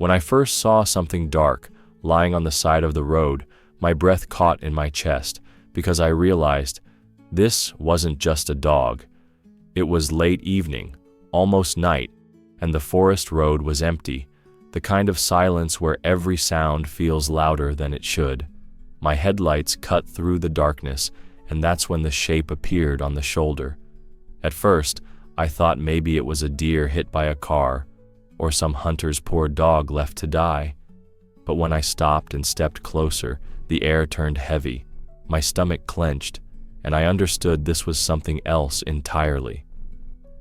When I first saw something dark lying on the side of the road, my breath caught in my chest because I realized this wasn't just a dog. It was late evening, almost night, and the forest road was empty, the kind of silence where every sound feels louder than it should. My headlights cut through the darkness, and that's when the shape appeared on the shoulder. At first, I thought maybe it was a deer hit by a car, or some hunter's poor dog left to die. But when I stopped and stepped closer, the air turned heavy, my stomach clenched, and I understood this was something else entirely.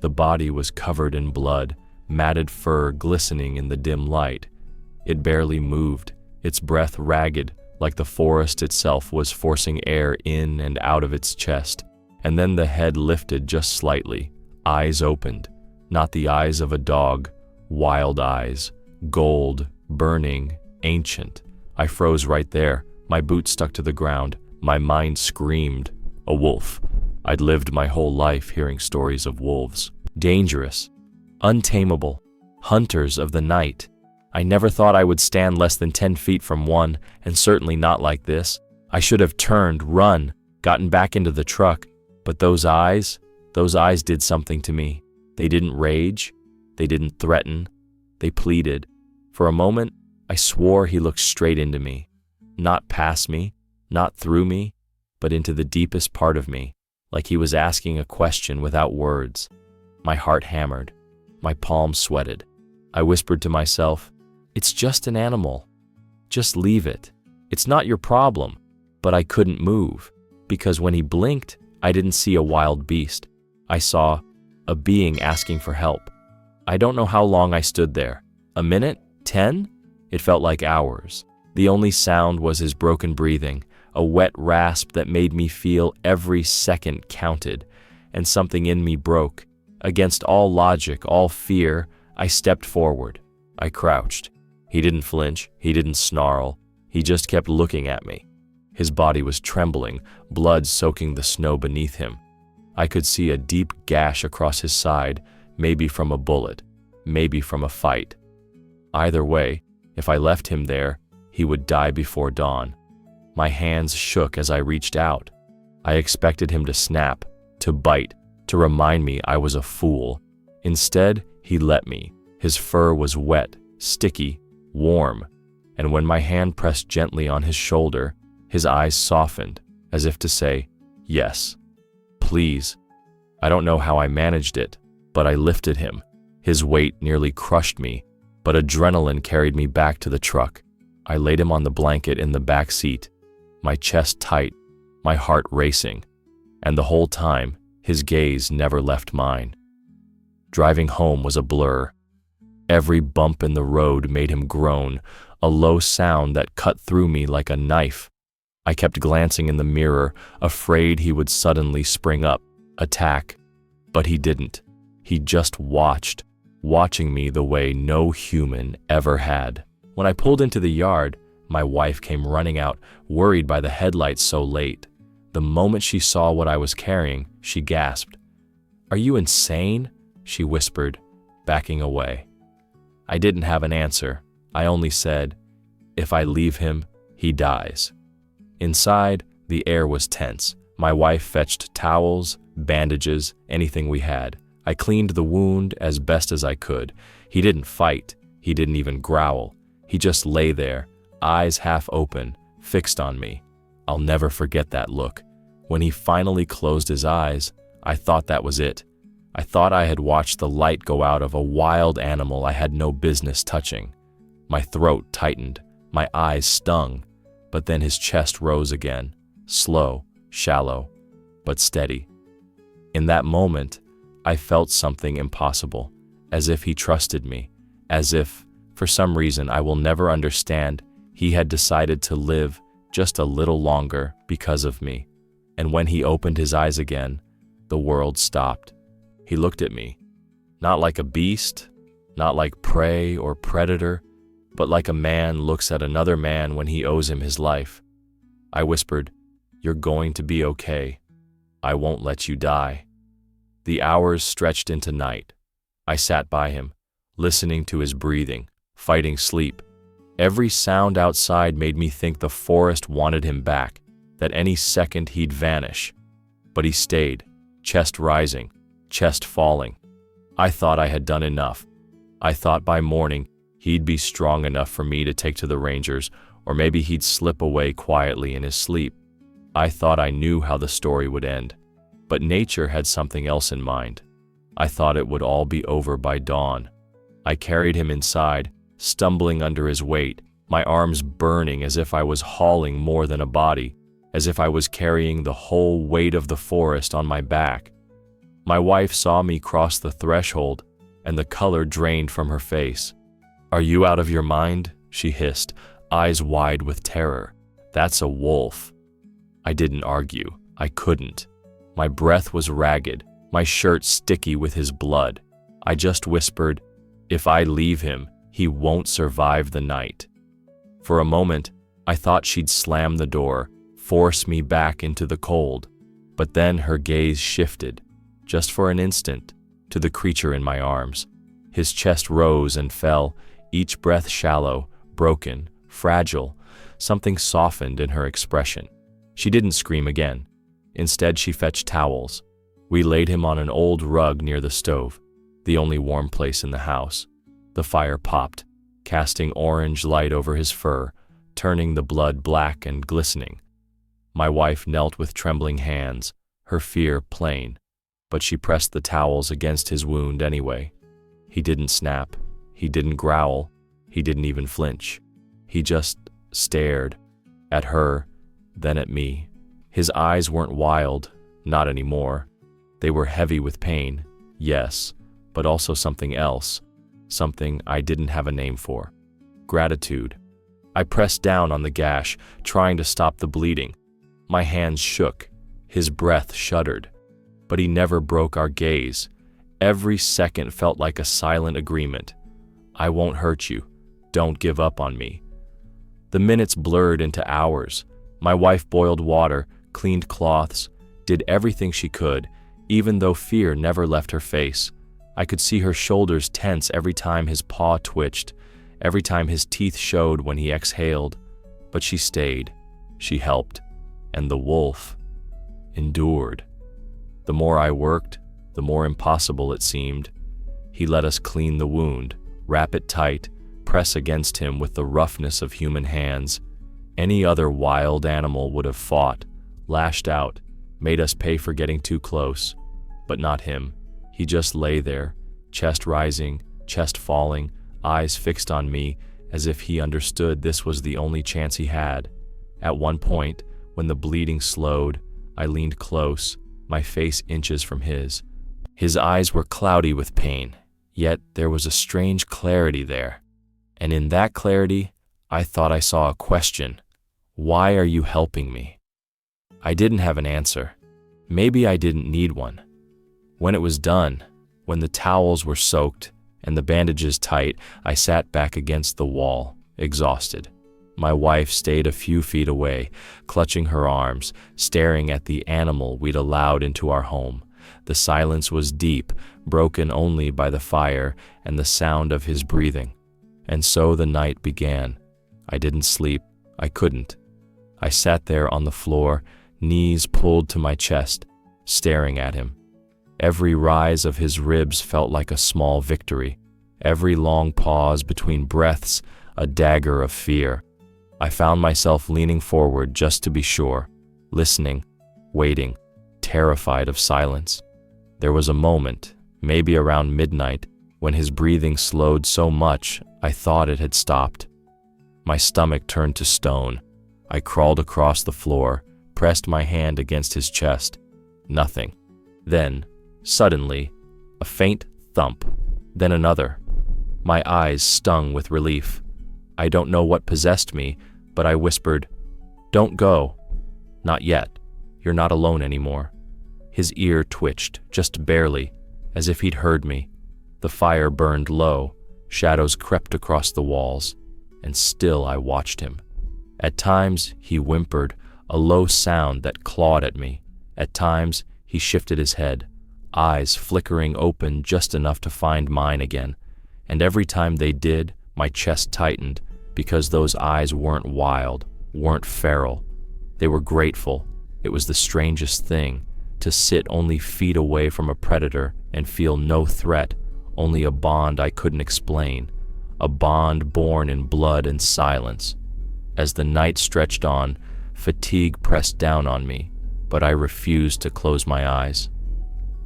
The body was covered in blood, matted fur glistening in the dim light. It barely moved, its breath ragged, like the forest itself was forcing air in and out of its chest. And then the head lifted just slightly, eyes opened, not the eyes of a dog, wild eyes, gold, burning, ancient. I froze right there, my boots stuck to the ground, my mind screamed, a wolf. I'd lived my whole life hearing stories of wolves. Dangerous, untamable, hunters of the night. I never thought I would stand less than 10 feet from one, and certainly not like this. I should have turned, run, gotten back into the truck, but those eyes did something to me. They didn't rage, they didn't threaten, they pleaded. For a moment, I swore he looked straight into me, not past me, not through me, but into the deepest part of me, like he was asking a question without words. My heart hammered, my palms sweated. I whispered to myself, "It's just an animal. Just leave it. It's not your problem." But I couldn't move, because when he blinked, I didn't see a wild beast. I saw a being asking for help. I don't know how long I stood there. A minute? 10? It felt like hours. The only sound was his broken breathing, a wet rasp that made me feel every second counted, and something in me broke. Against all logic, all fear, I stepped forward. I crouched. He didn't flinch, he didn't snarl, he just kept looking at me. His body was trembling, blood soaking the snow beneath him. I could see a deep gash across his side, maybe from a bullet, maybe from a fight. Either way, if I left him there, he would die before dawn. My hands shook as I reached out. I expected him to snap, to bite, to remind me I was a fool. Instead, he let me. His fur was wet, sticky, warm, and when my hand pressed gently on his shoulder, his eyes softened, as if to say, "Yes, please." I don't know how I managed it, but I lifted him. His weight nearly crushed me, but adrenaline carried me back to the truck. I laid him on the blanket in the back seat, my chest tight, my heart racing, and the whole time, his gaze never left mine. Driving home was a blur. Every bump in the road made him groan, a low sound that cut through me like a knife. I kept glancing in the mirror, afraid he would suddenly spring up, attack. But he didn't. He just watched, watching me the way no human ever had. When I pulled into the yard, my wife came running out, worried by the headlights so late. The moment she saw what I was carrying, she gasped. "Are you insane?" she whispered, backing away. I didn't have an answer. I only said, "If I leave him, he dies." Inside, the air was tense. My wife fetched towels, bandages, anything we had. I cleaned the wound as best as I could. He didn't fight. He didn't even growl. He just lay there, eyes half open, fixed on me. I'll never forget that look. When he finally closed his eyes, I thought that was it. I thought I had watched the light go out of a wild animal I had no business touching. My throat tightened, my eyes stung, but then his chest rose again, slow, shallow, but steady. In that moment, I felt something impossible, as if he trusted me, as if, for some reason I will never understand, he had decided to live just a little longer because of me. And when he opened his eyes again, the world stopped. He looked at me, not like a beast, not like prey or predator, but like a man looks at another man when he owes him his life. I whispered, "You're going to be okay. I won't let you die." The hours stretched into night. I sat by him, listening to his breathing, fighting sleep. Every sound outside made me think the forest wanted him back, that any second he'd vanish. But he stayed, chest rising, chest falling. I thought I had done enough. I thought by morning he'd be strong enough for me to take to the rangers, or maybe he'd slip away quietly in his sleep. I thought I knew how the story would end. But nature had something else in mind. I thought it would all be over by dawn. I carried him inside, stumbling under his weight, my arms burning as if I was hauling more than a body, as if I was carrying the whole weight of the forest on my back. My wife saw me cross the threshold, and the color drained from her face. "Are you out of your mind?" she hissed, eyes wide with terror. "That's a wolf." I didn't argue. I couldn't. My breath was ragged, my shirt sticky with his blood. I just whispered, "If I leave him, he won't survive the night." For a moment, I thought she'd slam the door, force me back into the cold. But then her gaze shifted, just for an instant, to the creature in my arms. His chest rose and fell, each breath shallow, broken, fragile. Something softened in her expression. She didn't scream again. Instead, she fetched towels. We laid him on an old rug near the stove, the only warm place in the house. The fire popped, casting orange light over his fur, turning the blood black and glistening. My wife knelt with trembling hands, her fear plain, but she pressed the towels against his wound anyway. He didn't snap, he didn't growl, he didn't even flinch. He just stared, at her, then at me. His eyes weren't wild, not anymore. They were heavy with pain, yes, but also something else, something I didn't have a name for. Gratitude. I pressed down on the gash, trying to stop the bleeding. My hands shook, his breath shuddered, but he never broke our gaze. Every second felt like a silent agreement. I won't hurt you. Don't give up on me. The minutes blurred into hours. My wife boiled water, cleaned cloths, did everything she could, even though fear never left her face. I could see her shoulders tense every time his paw twitched, every time his teeth showed when he exhaled. But she stayed, she helped, and the wolf endured. The more I worked, the more impossible it seemed. He let us clean the wound, wrap it tight, press against him with the roughness of human hands. Any other wild animal would have fought, lashed out, made us pay for getting too close. But not him. He just lay there, chest rising, chest falling, eyes fixed on me, as if he understood this was the only chance he had. At one point, when the bleeding slowed, I leaned close, my face inches from his. His eyes were cloudy with pain, yet there was a strange clarity there. And in that clarity, I thought I saw a question. Why are you helping me? I didn't have an answer. Maybe I didn't need one. When it was done, when the towels were soaked and the bandages tight, I sat back against the wall, exhausted. My wife stayed a few feet away, clutching her arms, staring at the animal we'd allowed into our home. The silence was deep, broken only by the fire and the sound of his breathing. And so the night began. I didn't sleep. I couldn't. I sat there on the floor, knees pulled to my chest, staring at him. Every rise of his ribs felt like a small victory. Every long pause between breaths, a dagger of fear. I found myself leaning forward just to be sure, listening, waiting, terrified of silence. There was a moment, maybe around midnight, when his breathing slowed so much I thought it had stopped. My stomach turned to stone. I crawled across the floor, pressed my hand against his chest. Nothing. Then, suddenly, a faint thump, then another. My eyes stung with relief. I don't know what possessed me, but I whispered, "Don't go. Not yet. You're not alone anymore." His ear twitched, just barely, as if he'd heard me. The fire burned low, shadows crept across the walls, and still I watched him. At times, he whimpered, a low sound that clawed at me. At times, he shifted his head, eyes flickering open just enough to find mine again. And every time they did, My chest tightened because those eyes weren't wild, weren't feral. They were grateful. It was the strangest thing, to sit only feet away from a predator and feel no threat, only a bond I couldn't explain, a bond born in blood and silence. As the night stretched on, fatigue pressed down on me, but I refused to close my eyes.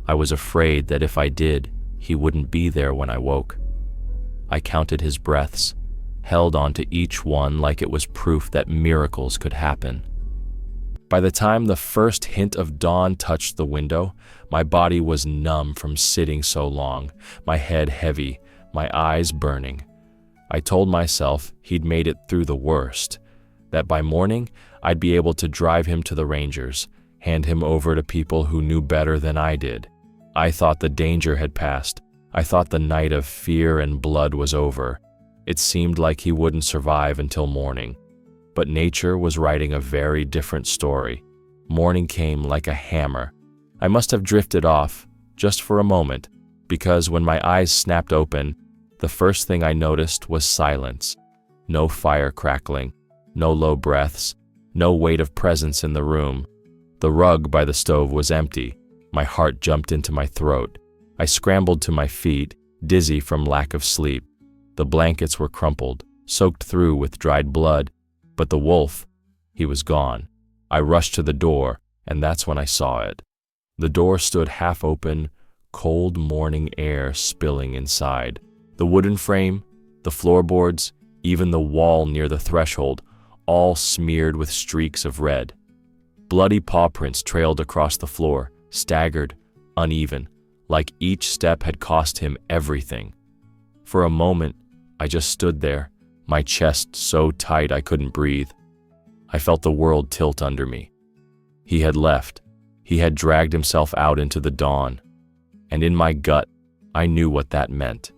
I was afraid that if I did, he wouldn't be there when I woke. I counted his breaths, held on to each one like it was proof that miracles could happen. By the time the first hint of dawn touched the window, my body was numb from sitting so long, my head heavy, my eyes burning. I told myself he'd made it through the worst, that by morning I'd be able to drive him to the rangers, hand him over to people who knew better than I did. I thought the danger had passed. I thought the night of fear and blood was over. It seemed like he wouldn't survive until morning. But nature was writing a very different story. Morning came like a hammer. I must have drifted off, just for a moment, because when my eyes snapped open, the first thing I noticed was silence. No fire crackling, no low breaths, no weight of presence in the room. The rug by the stove was empty. My heart jumped into my throat. I scrambled to my feet, dizzy from lack of sleep. The blankets were crumpled, soaked through with dried blood, but the wolf, he was gone. I rushed to the door, and that's when I saw it. The door stood half open, cold morning air spilling inside. The wooden frame, the floorboards, even the wall near the threshold, all smeared with streaks of red. Bloody paw prints trailed across the floor, staggered, uneven, like each step had cost him everything. For a moment, I just stood there, my chest so tight I couldn't breathe. I felt the world tilt under me. He had left. He had dragged himself out into the dawn. And in my gut, I knew what that meant.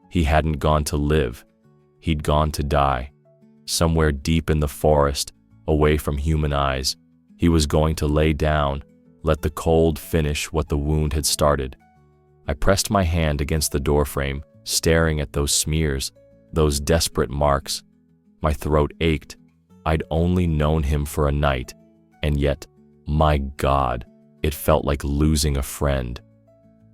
He hadn't gone to live. He'd gone to die. Somewhere deep in the forest, away from human eyes, he was going to lay down, let the cold finish what the wound had started. I pressed my hand against the doorframe, staring at those smears, those desperate marks. My throat ached. I'd only known him for a night, and yet, my God, it felt like losing a friend.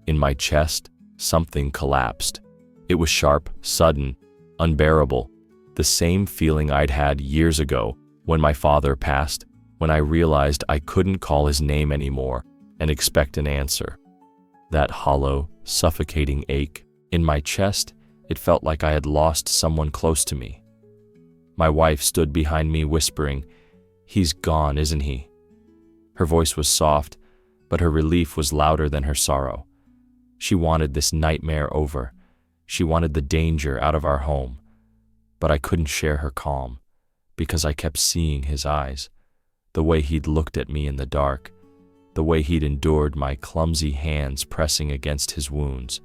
In my chest, something collapsed. It was sharp, sudden, unbearable, the same feeling I'd had years ago when my father passed, when I realized I couldn't call his name anymore and expect an answer. That hollow, suffocating ache in my chest, it felt like I had lost someone close to me. My wife stood behind me whispering, "He's gone, isn't he?" Her voice was soft, but her relief was louder than her sorrow. She wanted this nightmare over. She wanted the danger out of our home. But I couldn't share her calm, because I kept seeing his eyes, the way he'd looked at me in the dark, the way he'd endured my clumsy hands pressing against his wounds,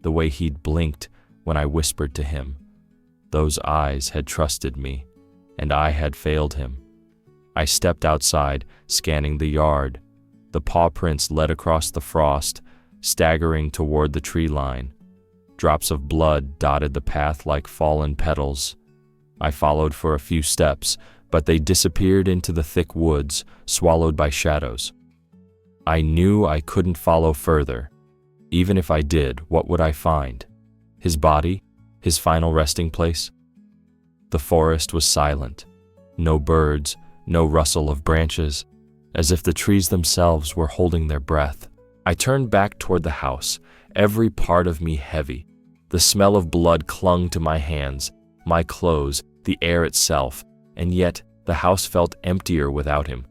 the way he'd blinked when I whispered to him. Those eyes had trusted me, and I had failed him. I stepped outside, scanning the yard. The paw prints led across the frost, staggering toward the tree line. Drops of blood dotted the path like fallen petals. I followed for a few steps, but they disappeared into the thick woods, swallowed by shadows. I knew I couldn't follow further. Even if I did, what would I find? His body? His final resting place? The forest was silent. No birds, no rustle of branches, as if the trees themselves were holding their breath. I turned back toward the house, every part of me heavy. The smell of blood clung to my hands, my clothes, the air itself, and yet the house felt emptier without him.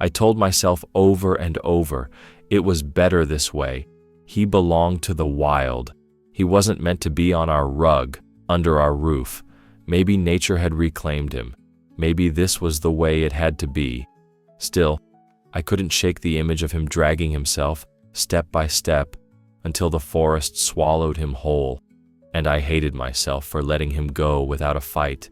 I told myself over and over, it was better this way. He belonged to the wild. He wasn't meant to be on our rug, under our roof. Maybe nature had reclaimed him. Maybe this was the way it had to be. Still, I couldn't shake the image of him dragging himself, step by step, until the forest swallowed him whole, and I hated myself for letting him go without a fight.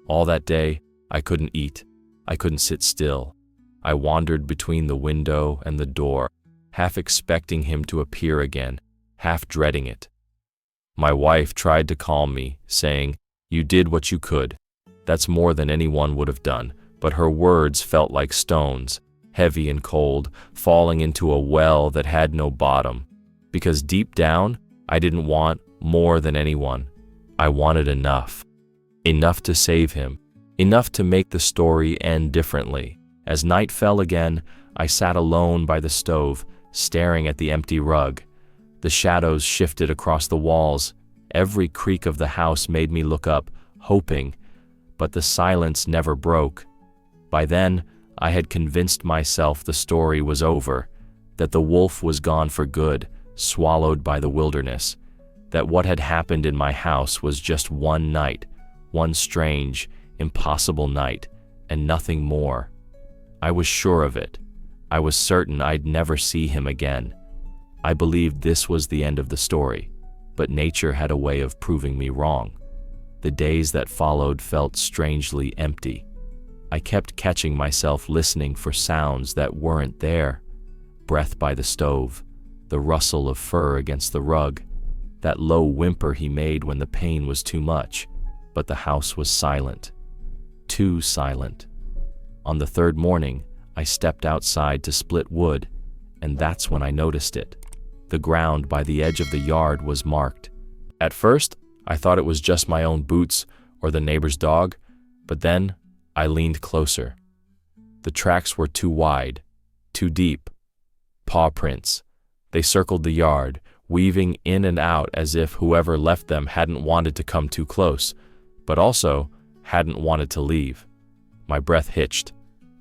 All that day, I couldn't eat. I couldn't sit still. I wandered between the window and the door, half expecting him to appear again, half dreading it. My wife tried to calm me, saying, You did what you could. That's more than anyone would have done, but her words felt like stones, heavy and cold, falling into a well that had no bottom. Because deep down, I didn't want more than anyone. I wanted enough. Enough to save him. Enough to make the story end differently. As night fell again, I sat alone by the stove, staring at the empty rug. The shadows shifted across the walls. Every creak of the house made me look up, hoping, but the silence never broke. By then, I had convinced myself the story was over, that the wolf was gone for good, swallowed by the wilderness, that what had happened in my house was just one night, one strange, impossible night, and nothing more. I was sure of it. I was certain I'd never see him again. I believed this was the end of the story, but nature had a way of proving me wrong. The days that followed felt strangely empty. I kept catching myself listening for sounds that weren't there. Breath by the stove, the rustle of fur against the rug, that low whimper he made when the pain was too much. But the house was silent. Too silent. On the third morning, I stepped outside to split wood, and that's when I noticed it. The ground by the edge of the yard was marked. At first, I thought it was just my own boots or the neighbor's dog, but then I leaned closer. The tracks were too wide, too deep. Paw prints. They circled the yard, weaving in and out as if whoever left them hadn't wanted to come too close, but also hadn't wanted to leave. My breath hitched.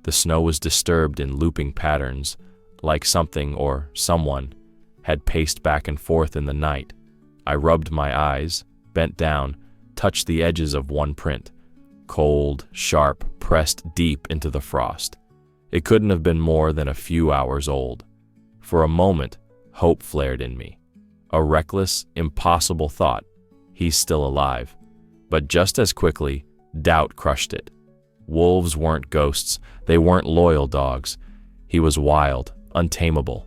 The snow was disturbed in looping patterns, like something or someone had paced back and forth in the night. I rubbed my eyes, bent down, touched the edges of one print. Cold, sharp, pressed deep into the frost. It couldn't have been more than a few hours old. For a moment, hope flared in me. A reckless, impossible thought. He's still alive. But just as quickly, doubt crushed it. Wolves weren't ghosts. They weren't loyal dogs. He was wild, untamable.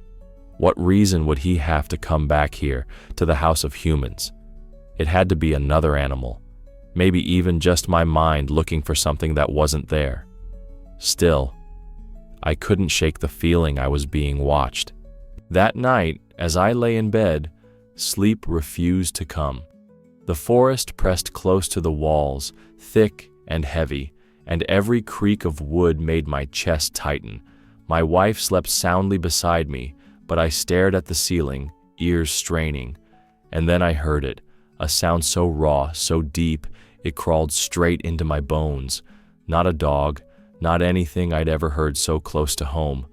What reason would he have to come back here, to the house of humans? It had to be another animal. Maybe even just my mind looking for something that wasn't there. Still, I couldn't shake the feeling I was being watched. That night, as I lay in bed, sleep refused to come. The forest pressed close to the walls, thick and heavy, and every creak of wood made my chest tighten. My wife slept soundly beside me, but I stared at the ceiling, ears straining. And then I heard it, a sound so raw, so deep, it crawled straight into my bones. Not a dog, not anything I'd ever heard so close to home.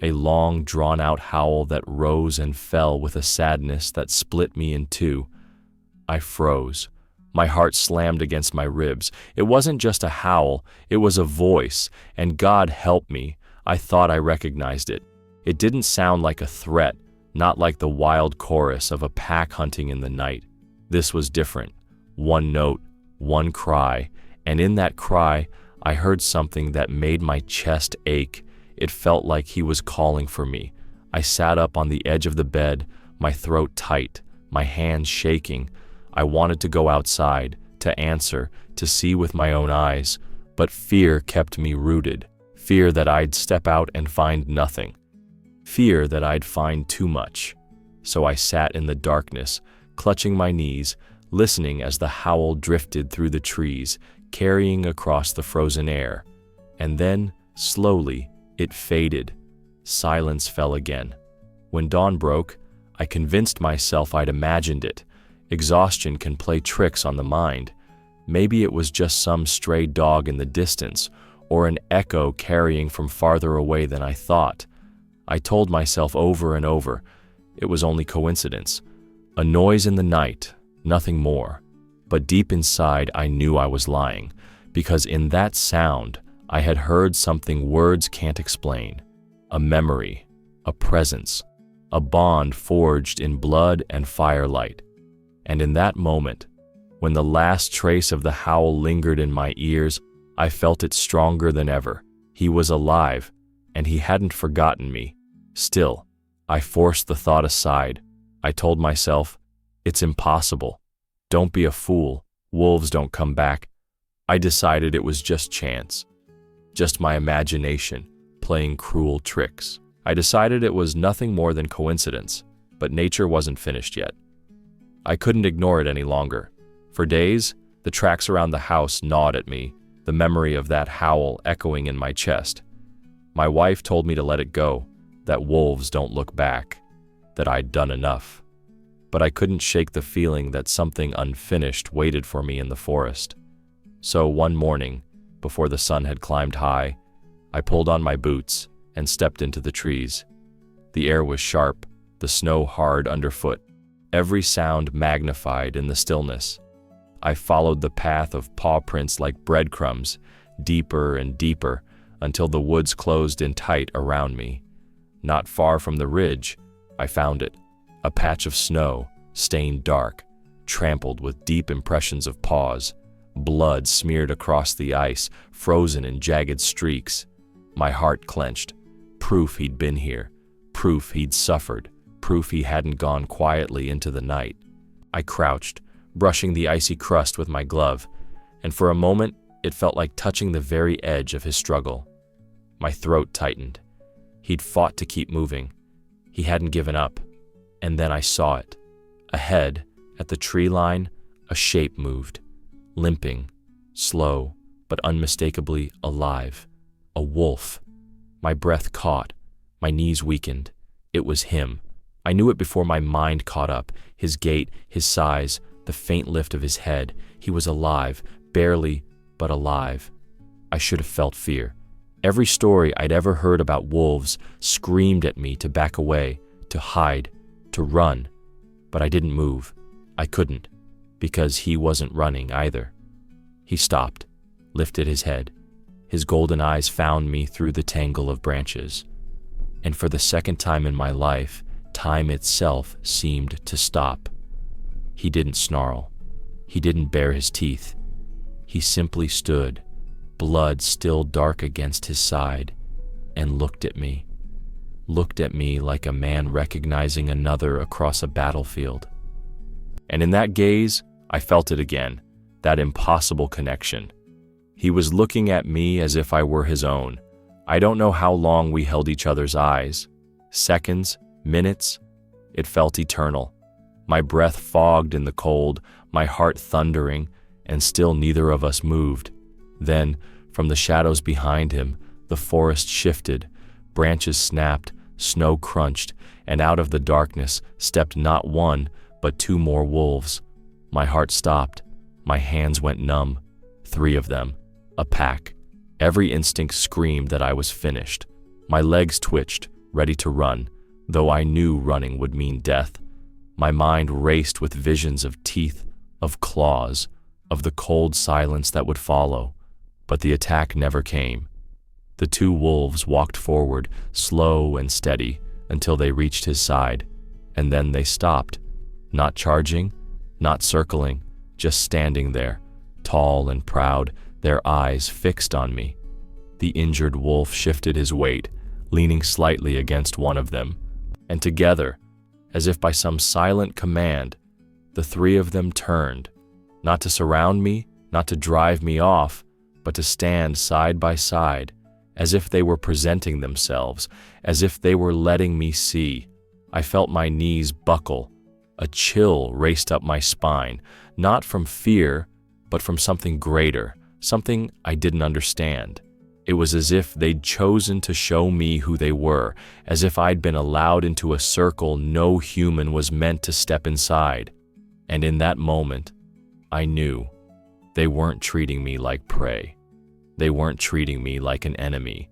A long, drawn-out howl that rose and fell with a sadness that split me in two. I froze. My heart slammed against my ribs. It wasn't just a howl, it was a voice, and God help me, I thought I recognized it. It didn't sound like a threat, not like the wild chorus of a pack hunting in the night. This was different. One note, one cry, and in that cry, I heard something that made my chest ache. It felt like he was calling for me. I sat up on the edge of the bed, my throat tight, my hands shaking. I wanted to go outside, to answer, to see with my own eyes, but fear kept me rooted. Fear that I'd step out and find nothing. Fear that I'd find too much. So I sat in the darkness, clutching my knees, listening as the howl drifted through the trees, carrying across the frozen air. And then, slowly, it faded. Silence fell again. When dawn broke, I convinced myself I'd imagined it. Exhaustion can play tricks on the mind. Maybe it was just some stray dog in the distance, or an echo carrying from farther away than I thought. I told myself over and over, it was only coincidence. A noise in the night, nothing more. But deep inside I knew I was lying, because in that sound I had heard something words can't explain. A memory, a presence, a bond forged in blood and firelight. And in that moment, when the last trace of the howl lingered in my ears, I felt it stronger than ever. He was alive, and he hadn't forgotten me. Still, I forced the thought aside. I told myself, it's impossible. Don't be a fool. Wolves don't come back. I decided it was just chance, just my imagination playing cruel tricks. I decided it was nothing more than coincidence, but nature wasn't finished yet. I couldn't ignore it any longer. For days, the tracks around the house gnawed at me, the memory of that howl echoing in my chest. My wife told me to let it go, that wolves don't look back, that I'd done enough. But I couldn't shake the feeling that something unfinished waited for me in the forest. So one morning, before the sun had climbed high, I pulled on my boots and stepped into the trees. The air was sharp, the snow hard underfoot, every sound magnified in the stillness. I followed the path of paw prints like breadcrumbs, deeper and deeper, until the woods closed in tight around me. Not far from the ridge, I found it, a patch of snow, stained dark, trampled with deep impressions of paws, blood smeared across the ice, frozen in jagged streaks. My heart clenched. Proof he'd been here, proof he'd suffered, proof he hadn't gone quietly into the night. I crouched, brushing the icy crust with my glove, and for a moment it felt like touching the very edge of his struggle. My throat tightened. He'd fought to keep moving. He hadn't given up. And then I saw it. Ahead, at the tree line, a shape moved, limping, slow, but unmistakably alive. A wolf. My breath caught. My knees weakened. It was him. I knew it before my mind caught up. His gait, his size, the faint lift of his head. He was alive, barely, but alive. I should have felt fear. Every story I'd ever heard about wolves screamed at me to back away, to hide, to run. But I didn't move. I couldn't, because he wasn't running either. He stopped, lifted his head. His golden eyes found me through the tangle of branches. And for the second time in my life, time itself seemed to stop. He didn't snarl. He didn't bare his teeth. He simply stood, blood still dark against his side, and looked at me like a man recognizing another across a battlefield. And in that gaze, I felt it again, that impossible connection. He was looking at me as if I were his own. I don't know how long we held each other's eyes. Seconds, minutes, it felt eternal. My breath fogged in the cold, my heart thundering, and still neither of us moved. Then, from the shadows behind him, the forest shifted, branches snapped, snow crunched, and out of the darkness stepped not one, but two more wolves. My heart stopped. My hands went numb. 3 of them. A pack. Every instinct screamed that I was finished. My legs twitched, ready to run, though I knew running would mean death. My mind raced with visions of teeth, of claws, of the cold silence that would follow. But the attack never came. The 2 wolves walked forward, slow and steady, until they reached his side, and then they stopped, not charging, not circling, just standing there, tall and proud, their eyes fixed on me. The injured wolf shifted his weight, leaning slightly against one of them, and together, as if by some silent command, the 3 of them turned, not to surround me, not to drive me off, but to stand side by side, as if they were presenting themselves, as if they were letting me see. I felt my knees buckle. A chill raced up my spine, not from fear, but from something greater, something I didn't understand. It was as if they'd chosen to show me who they were, as if I'd been allowed into a circle no human was meant to step inside. And in that moment, I knew they weren't treating me like prey. They weren't treating me like an enemy.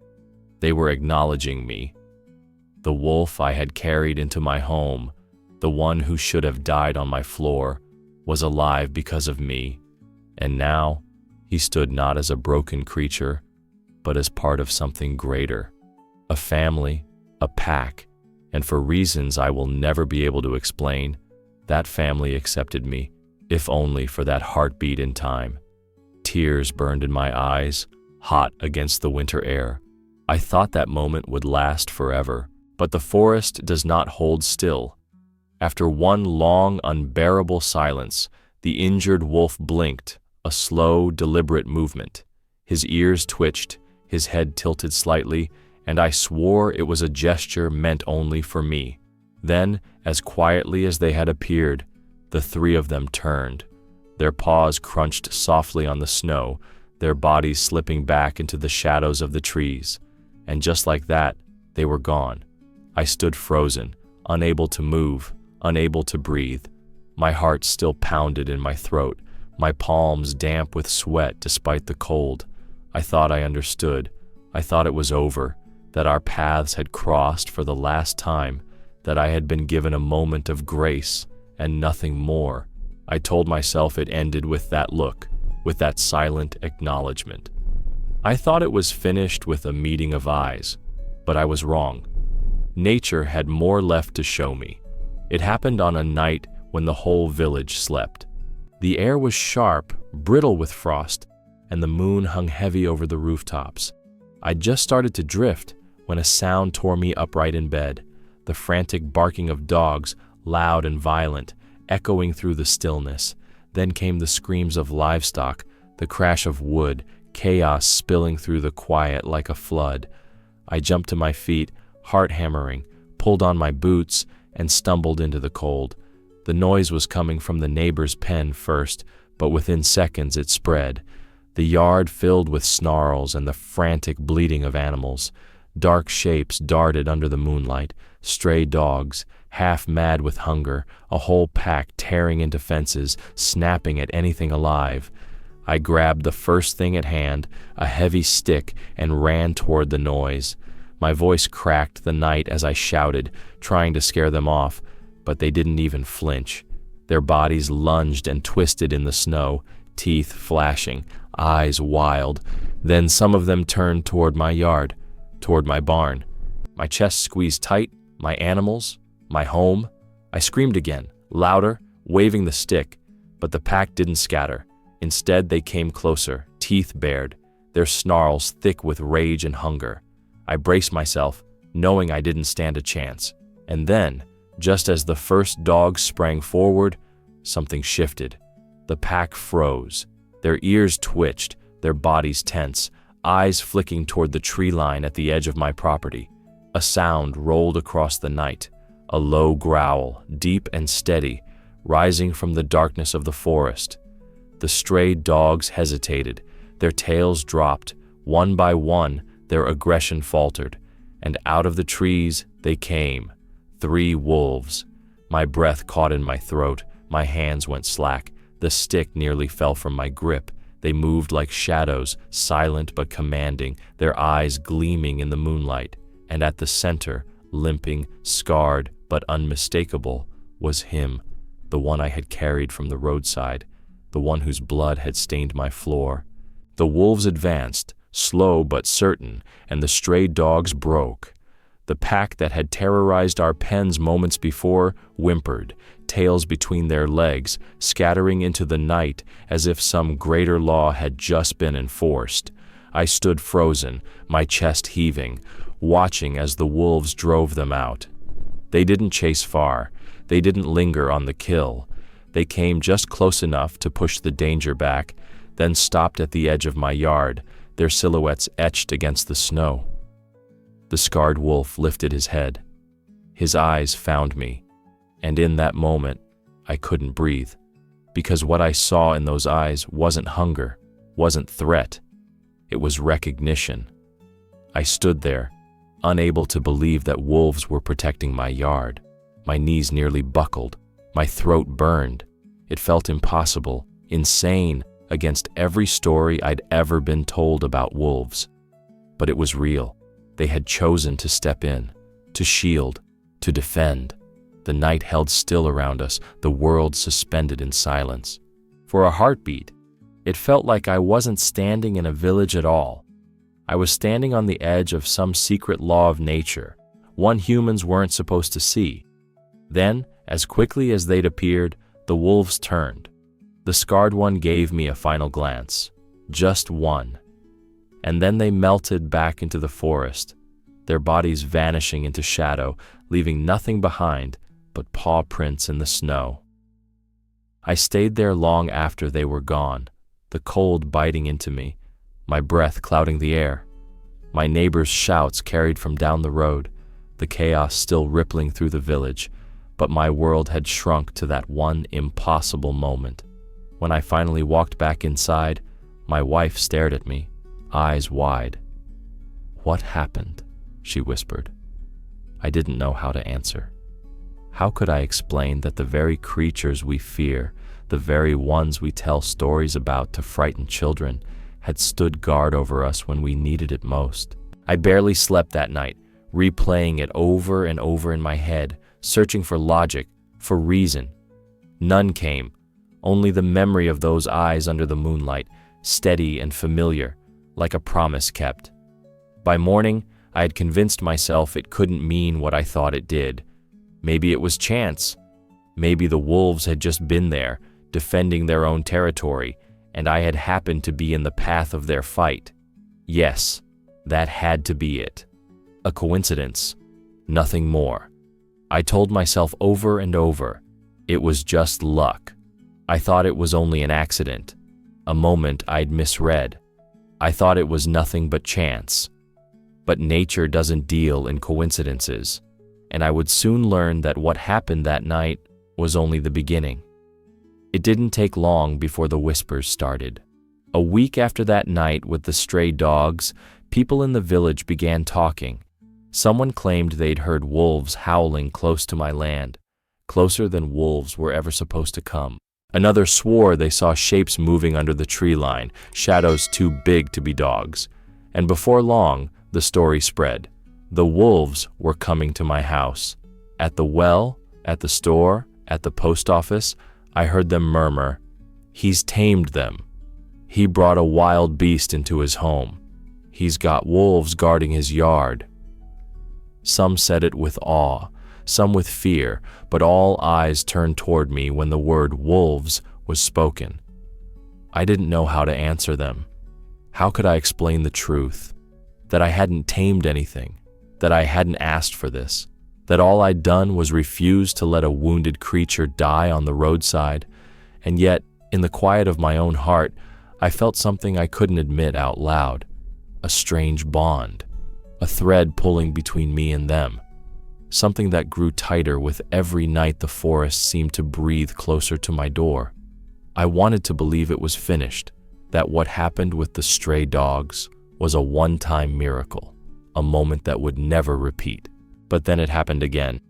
They were acknowledging me. The wolf I had carried into my home, the one who should have died on my floor, was alive because of me. And now, he stood not as a broken creature, but as part of something greater. A family, a pack, and for reasons I will never be able to explain, that family accepted me, if only for that heartbeat in time. Tears burned in my eyes, hot against the winter air. I thought that moment would last forever, but the forest does not hold still. After one long, unbearable silence, The injured wolf blinked, a slow, deliberate movement. His ears twitched, his head tilted slightly, and I swore it was a gesture meant only for me. Then, as quietly as they had appeared, the three of them turned. Their paws crunched softly on the snow, their bodies slipping back into the shadows of the trees. And just like that, they were gone. I stood frozen, unable to move, unable to breathe. My heart still pounded in my throat, my palms damp with sweat despite the cold. I thought I understood. I thought it was over, that our paths had crossed for the last time, that I had been given a moment of grace and nothing more. I told myself it ended with that look, with that silent acknowledgement. I thought it was finished with a meeting of eyes, but I was wrong. Nature had more left to show me. It happened on a night when the whole village slept. The air was sharp, brittle with frost, and the moon hung heavy over the rooftops. I'd just started to drift when a sound tore me upright in bed, the frantic barking of dogs, loud and violent, echoing through the stillness. Then came the screams of livestock, the crash of wood, chaos spilling through the quiet like a flood. I jumped to my feet, heart hammering, pulled on my boots, and stumbled into the cold. The noise was coming from the neighbor's pen first, but within seconds it spread. The yard filled with snarls and the frantic bleating of animals. Dark shapes darted under the moonlight, stray dogs, half mad with hunger, a whole pack tearing into fences, snapping at anything alive. I grabbed the first thing at hand, a heavy stick, and ran toward the noise. My voice cracked the night as I shouted, trying to scare them off, but they didn't even flinch. Their bodies lunged and twisted in the snow, teeth flashing, eyes wild. Then some of them turned toward my yard, toward my barn. My chest squeezed tight, my animals, my home. I screamed again, louder, waving the stick, but the pack didn't scatter. Instead, they came closer, teeth bared, their snarls thick with rage and hunger. I braced myself, knowing I didn't stand a chance. And then, just as the first dog sprang forward, something shifted. The pack froze. Their ears twitched, their bodies tense, eyes flicking toward the tree line at the edge of my property. A sound rolled across the night, a low growl, deep and steady, rising from the darkness of the forest. The stray dogs hesitated, their tails dropped. One by one, their aggression faltered, and out of the trees they came. 3 wolves. My breath caught in my throat, my hands went slack, the stick nearly fell from my grip. They moved like shadows, silent but commanding, their eyes gleaming in the moonlight. And at the center, limping, scarred but unmistakable, was him, the one I had carried from the roadside, the one whose blood had stained my floor. The wolves advanced, slow but certain, and the stray dogs broke. The pack that had terrorized our pens moments before whimpered, tails between their legs, scattering into the night as if some greater law had just been enforced. I stood frozen, my chest heaving, watching as the wolves drove them out. They didn't chase far. They didn't linger on the kill. They came just close enough to push the danger back, then stopped at the edge of my yard, their silhouettes etched against the snow. The scarred wolf lifted his head. His eyes found me, and in that moment, I couldn't breathe, because what I saw in those eyes wasn't hunger, wasn't threat. It was recognition. I stood there, unable to believe that wolves were protecting my yard. My knees nearly buckled. My throat burned. It felt impossible, insane, against every story I'd ever been told about wolves. But it was real. They had chosen to step in, to shield, to defend. The night held still around us, the world suspended in silence. For a heartbeat, it felt like I wasn't standing in a village at all. I was standing on the edge of some secret law of nature, one humans weren't supposed to see. Then, as quickly as they'd appeared, the wolves turned. The scarred one gave me a final glance, just one. And then they melted back into the forest, their bodies vanishing into shadow, leaving nothing behind but paw prints in the snow. I stayed there long after they were gone, the cold biting into me, my breath clouding the air. My neighbors' shouts carried from down the road, the chaos still rippling through the village, but my world had shrunk to that one impossible moment. When I finally walked back inside, my wife stared at me, eyes wide. "What happened?" she whispered. I didn't know how to answer. How could I explain that the very creatures we fear, the very ones we tell stories about to frighten children, had stood guard over us when we needed it most? I barely slept that night, replaying it over and over in my head, searching for logic, for reason. None came, only the memory of those eyes under the moonlight, steady and familiar, like a promise kept. By morning, I had convinced myself it couldn't mean what I thought it did. Maybe it was chance. Maybe the wolves had just been there, defending their own territory, and I had happened to be in the path of their fight. Yes, that had to be it. A coincidence, nothing more. I told myself over and over, it was just luck. I thought it was only an accident, a moment I'd misread. I thought it was nothing but chance. But nature doesn't deal in coincidences, and I would soon learn that what happened that night was only the beginning. It didn't take long before the whispers started. A week after that night with the stray dogs, people in the village began talking. Someone claimed they'd heard wolves howling close to my land, closer than wolves were ever supposed to come. Another swore they saw shapes moving under the tree line, shadows too big to be dogs. And before long, the story spread. The wolves were coming to my house. At the well, at the store, at the post office, I heard them murmur, "He's tamed them. He brought a wild beast into his home. He's got wolves guarding his yard." Some said it with awe, some with fear, but all eyes turned toward me when the word wolves was spoken. I didn't know how to answer them. How could I explain the truth? That I hadn't tamed anything, that I hadn't asked for this, that all I'd done was refuse to let a wounded creature die on the roadside, and yet, in the quiet of my own heart, I felt something I couldn't admit out loud, a strange bond, a thread pulling between me and them, something that grew tighter with every night the forest seemed to breathe closer to my door. I wanted to believe it was finished, that what happened with the stray dogs was a one-time miracle, a moment that would never repeat. But then it happened again.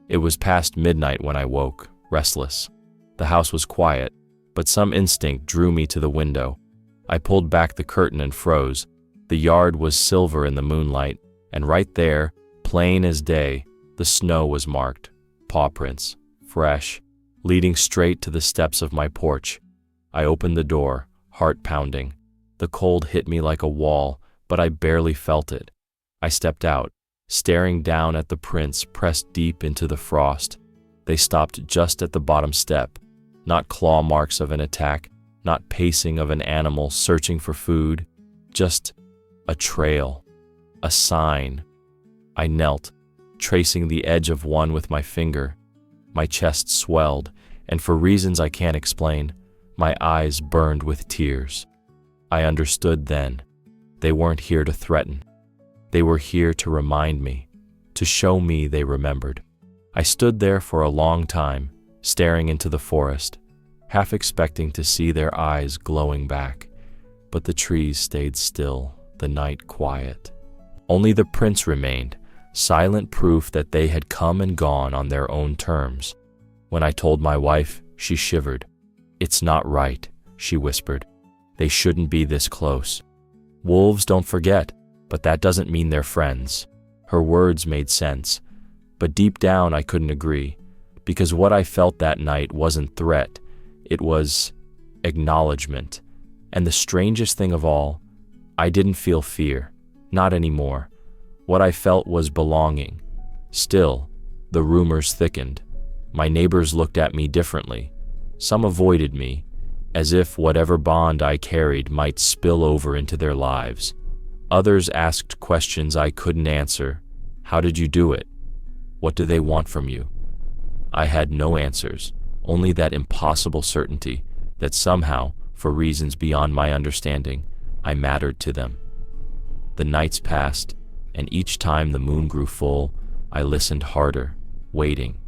It was past midnight when I woke, restless. The house was quiet, but some instinct drew me to the window. I pulled back the curtain and froze. The yard was silver in the moonlight, and right there, plain as day, the snow was marked, paw prints, fresh, leading straight to the steps of my porch. I opened the door, heart pounding. The cold hit me like a wall, but I barely felt it. I stepped out, staring down at the prints pressed deep into the frost. They stopped just at the bottom step, not claw marks of an attack, not pacing of an animal searching for food, just a trail, a sign. I knelt, tracing the edge of one with my finger. My chest swelled, and for reasons I can't explain, my eyes burned with tears. I understood then. They weren't here to threaten. They were here to remind me, to show me they remembered. I stood there for a long time, staring into the forest, half expecting to see their eyes glowing back. But the trees stayed still, the night quiet. Only the prints remained, silent proof that they had come and gone on their own terms. When I told my wife, she shivered. "It's not right," she whispered. "They shouldn't be this close. Wolves don't forget, but that doesn't mean they're friends." Her words made sense, but deep down I couldn't agree, because what I felt that night wasn't threat, it was acknowledgement. And the strangest thing of all, I didn't feel fear, not anymore. What I felt was belonging. Still, the rumors thickened. My neighbors looked at me differently. Some avoided me, as if whatever bond I carried might spill over into their lives. Others asked questions I couldn't answer. How did you do it? What do they want from you? I had no answers, only that impossible certainty that somehow, for reasons beyond my understanding, I mattered to them. The nights passed, and each time the moon grew full, I listened harder, waiting.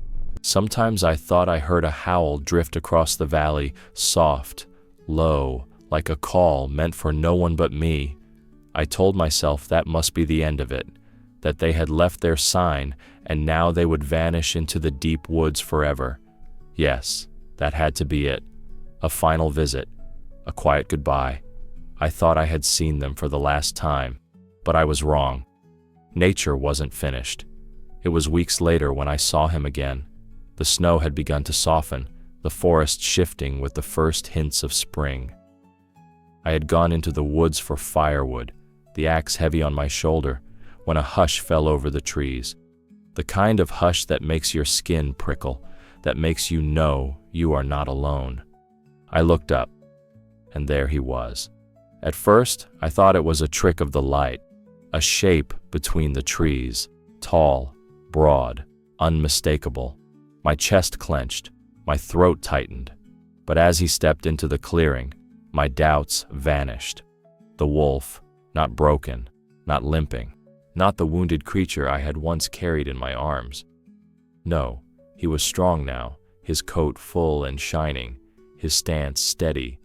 Sometimes I thought I heard a howl drift across the valley, soft, low, like a call meant for no one but me. I told myself that must be the end of it, that they had left their sign and now they would vanish into the deep woods forever. Yes, that had to be it. A final visit, a quiet goodbye. I thought I had seen them for the last time, but I was wrong. Nature wasn't finished. It was weeks later when I saw him again. The snow had begun to soften, the forest shifting with the first hints of spring. I had gone into the woods for firewood, the axe heavy on my shoulder, when a hush fell over the trees. The kind of hush that makes your skin prickle, that makes you know you are not alone. I looked up, and there he was. At first, I thought it was a trick of the light, a shape between the trees, tall, broad, unmistakable. My chest clenched, my throat tightened. But as he stepped into the clearing, my doubts vanished. The wolf, not broken, not limping, not the wounded creature I had once carried in my arms. No, he was strong now, his coat full and shining, his stance steady.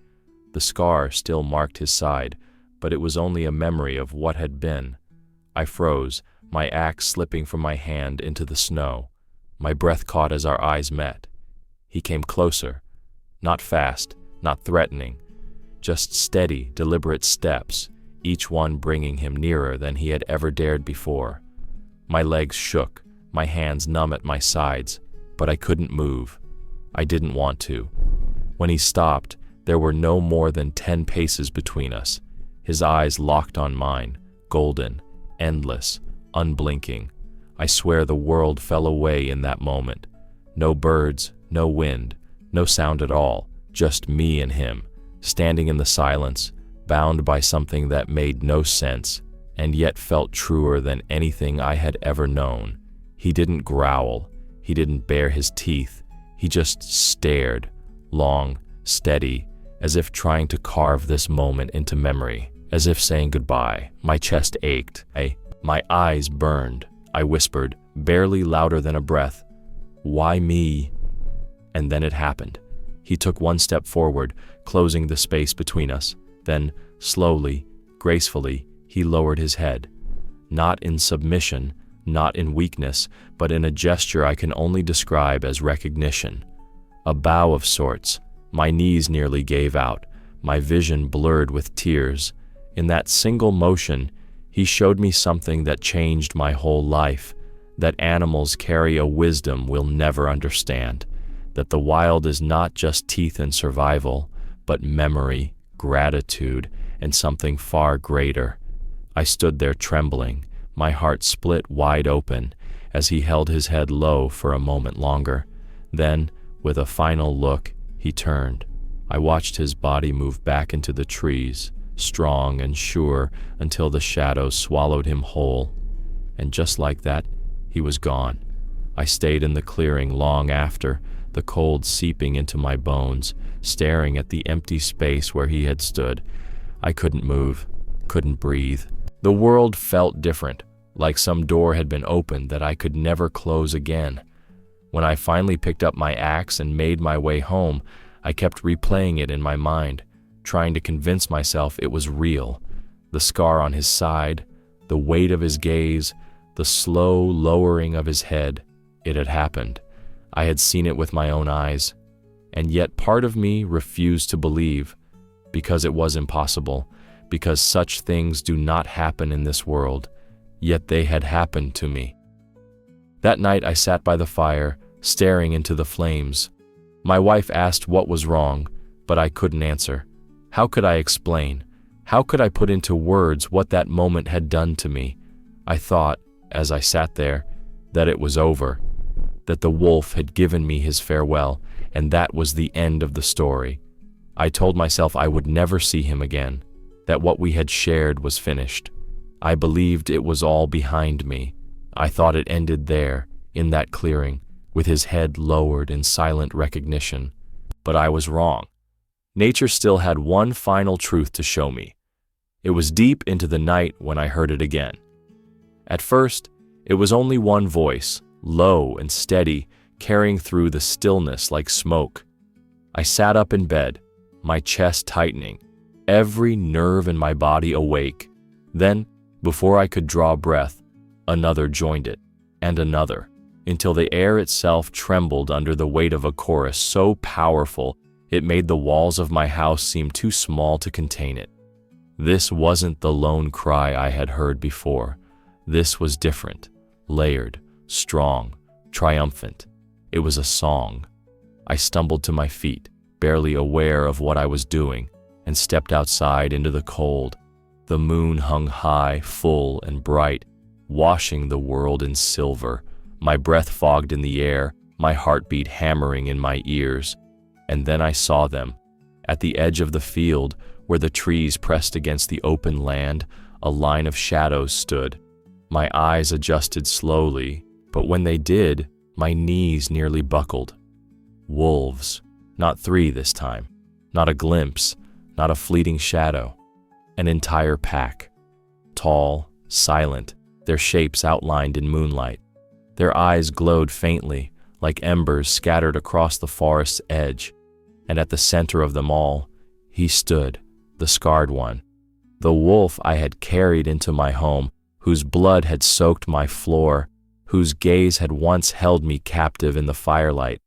The scar still marked his side, but it was only a memory of what had been. I froze, my axe slipping from my hand into the snow. My breath caught as our eyes met. He came closer, not fast, not threatening, just steady, deliberate steps, each one bringing him nearer than he had ever dared before. My legs shook, my hands numb at my sides, but I couldn't move. I didn't want to. When he stopped, there were no more than 10 paces between us. His eyes locked on mine, golden, endless, unblinking. I swear the world fell away in that moment. No birds, no wind, no sound at all, just me and him, standing in the silence, bound by something that made no sense, and yet felt truer than anything I had ever known. He didn't growl, he didn't bare his teeth, he just stared, long, steady, as if trying to carve this moment into memory, as if saying goodbye. My chest ached, my eyes burned. I whispered, barely louder than a breath, "Why me?" And then it happened. He took one step forward, closing the space between us. Then, slowly, gracefully, he lowered his head. Not in submission, not in weakness, but in a gesture I can only describe as recognition. A bow of sorts. My knees nearly gave out, my vision blurred with tears. In that single motion, he showed me something that changed my whole life, that animals carry a wisdom we'll never understand, that the wild is not just teeth and survival, but memory, gratitude, and something far greater. I stood there trembling, my heart split wide open, as he held his head low for a moment longer. Then, with a final look, he turned. I watched his body move back into the trees, strong and sure, until the shadows swallowed him whole. And just like that, he was gone. I stayed in the clearing long after, the cold seeping into my bones, staring at the empty space where he had stood. I couldn't move, couldn't breathe. The world felt different, like some door had been opened that I could never close again. When I finally picked up my axe and made my way home, I kept replaying it in my mind, trying to convince myself it was real. The scar on his side, the weight of his gaze, the slow lowering of his head. It had happened. I had seen it with my own eyes. And yet part of me refused to believe, because it was impossible, because such things do not happen in this world, yet they had happened to me. That night I sat by the fire, staring into the flames. My wife asked what was wrong, but I couldn't answer. How could I explain? How could I put into words what that moment had done to me? I thought, as I sat there, that it was over, that the wolf had given me his farewell, and that was the end of the story. I told myself I would never see him again, that what we had shared was finished. I believed it was all behind me. I thought it ended there, in that clearing, with his head lowered in silent recognition. But I was wrong. Nature still had one final truth to show me. It was deep into the night when I heard it again. At first, it was only one voice, low and steady, carrying through the stillness like smoke. I sat up in bed, my chest tightening, every nerve in my body awake. Then, before I could draw breath, another joined it, and another, until the air itself trembled under the weight of a chorus so powerful it made the walls of my house seem too small to contain it. This wasn't the lone cry I had heard before. This was different, layered, strong, triumphant. It was a song. I stumbled to my feet, barely aware of what I was doing, and stepped outside into the cold. The moon hung high, full and bright, washing the world in silver. My breath fogged in the air, my heartbeat hammering in my ears. And then I saw them. At the edge of the field, where the trees pressed against the open land, a line of shadows stood. My eyes adjusted slowly, but when they did, my knees nearly buckled. Wolves. Not three this time. Not a glimpse, not a fleeting shadow. An entire pack. Tall, silent, their shapes outlined in moonlight. Their eyes glowed faintly, like embers scattered across the forest's edge. And at the center of them all, he stood, the scarred one. The wolf I had carried into my home, whose blood had soaked my floor, whose gaze had once held me captive in the firelight.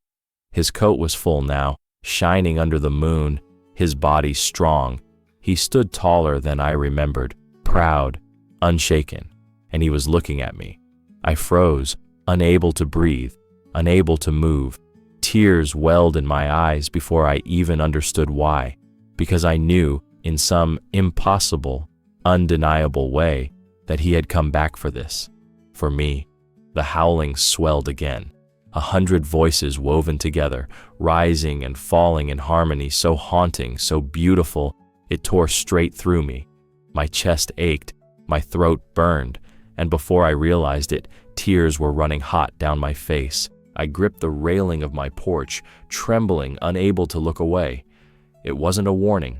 His coat was full now, shining under the moon, his body strong. He stood taller than I remembered, proud, unshaken, and he was looking at me. I froze, unable to breathe, unable to move. Tears welled in my eyes before I even understood why, because I knew, in some impossible, undeniable way, that he had come back for this, for me. The howling swelled again, 100 voices woven together, rising and falling in harmony, so haunting, so beautiful, it tore straight through me. My chest ached, my throat burned, and before I realized it, tears were running hot down my face. I gripped the railing of my porch, trembling, unable to look away. It wasn't a warning.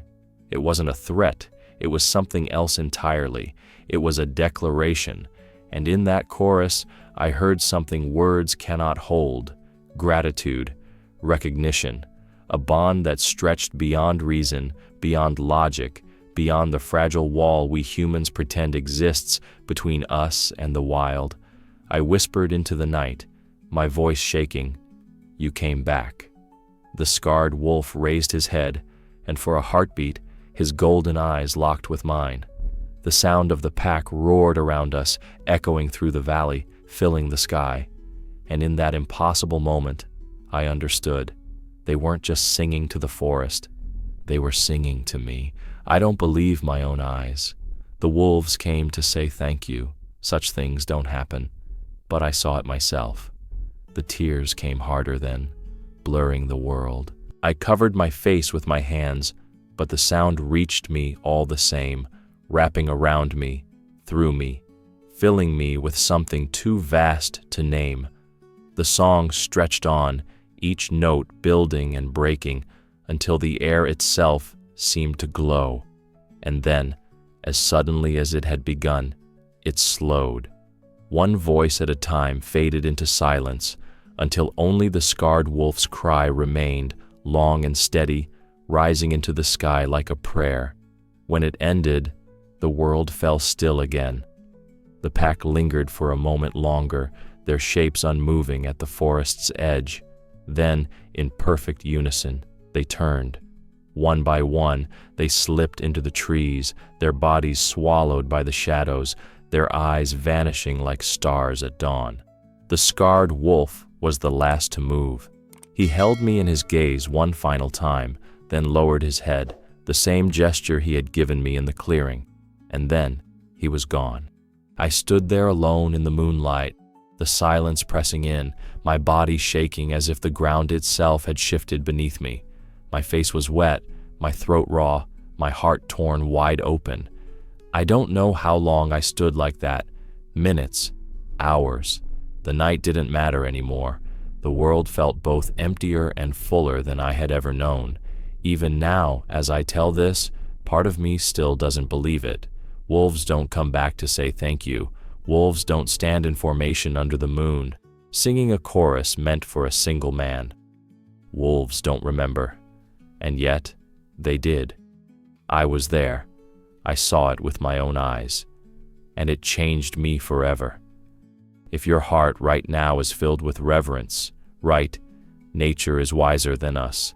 It wasn't a threat. It was something else entirely. It was a declaration. And in that chorus, I heard something words cannot hold: gratitude, recognition, a bond that stretched beyond reason, beyond logic, beyond the fragile wall we humans pretend exists between us and the wild. I whispered into the night, my voice shaking, "You came back." The scarred wolf raised his head, and for a heartbeat, his golden eyes locked with mine. The sound of the pack roared around us, echoing through the valley, filling the sky. And in that impossible moment, I understood. They weren't just singing to the forest. They were singing to me. I don't believe my own eyes. The wolves came to say thank you. Such things don't happen. But I saw it myself. The tears came harder then, blurring the world. I covered my face with my hands, but the sound reached me all the same, wrapping around me, through me, filling me with something too vast to name. The song stretched on, each note building and breaking, until the air itself seemed to glow. And then, as suddenly as it had begun, it slowed. One voice at a time faded into silence, until only the scarred wolf's cry remained, long and steady, rising into the sky like a prayer. When it ended, the world fell still again. The pack lingered for a moment longer, their shapes unmoving at the forest's edge. Then, in perfect unison, they turned. One by one, they slipped into the trees, their bodies swallowed by the shadows, their eyes vanishing like stars at dawn. The scarred wolf was the last to move. He held me in his gaze one final time, then lowered his head, the same gesture he had given me in the clearing. And then he was gone. I stood there alone in the moonlight, the silence pressing in, my body shaking as if the ground itself had shifted beneath me. My face was wet, my throat raw, my heart torn wide open. I don't know how long I stood like that. Minutes, hours. The night didn't matter anymore. The world felt both emptier and fuller than I had ever known. Even now, as I tell this, part of me still doesn't believe it. Wolves don't come back to say thank you. Wolves don't stand in formation under the moon, singing a chorus meant for a single man. Wolves don't remember. And yet, they did. I was there. I saw it with my own eyes. And it changed me forever. If your heart right now is filled with reverence, right, nature is wiser than us.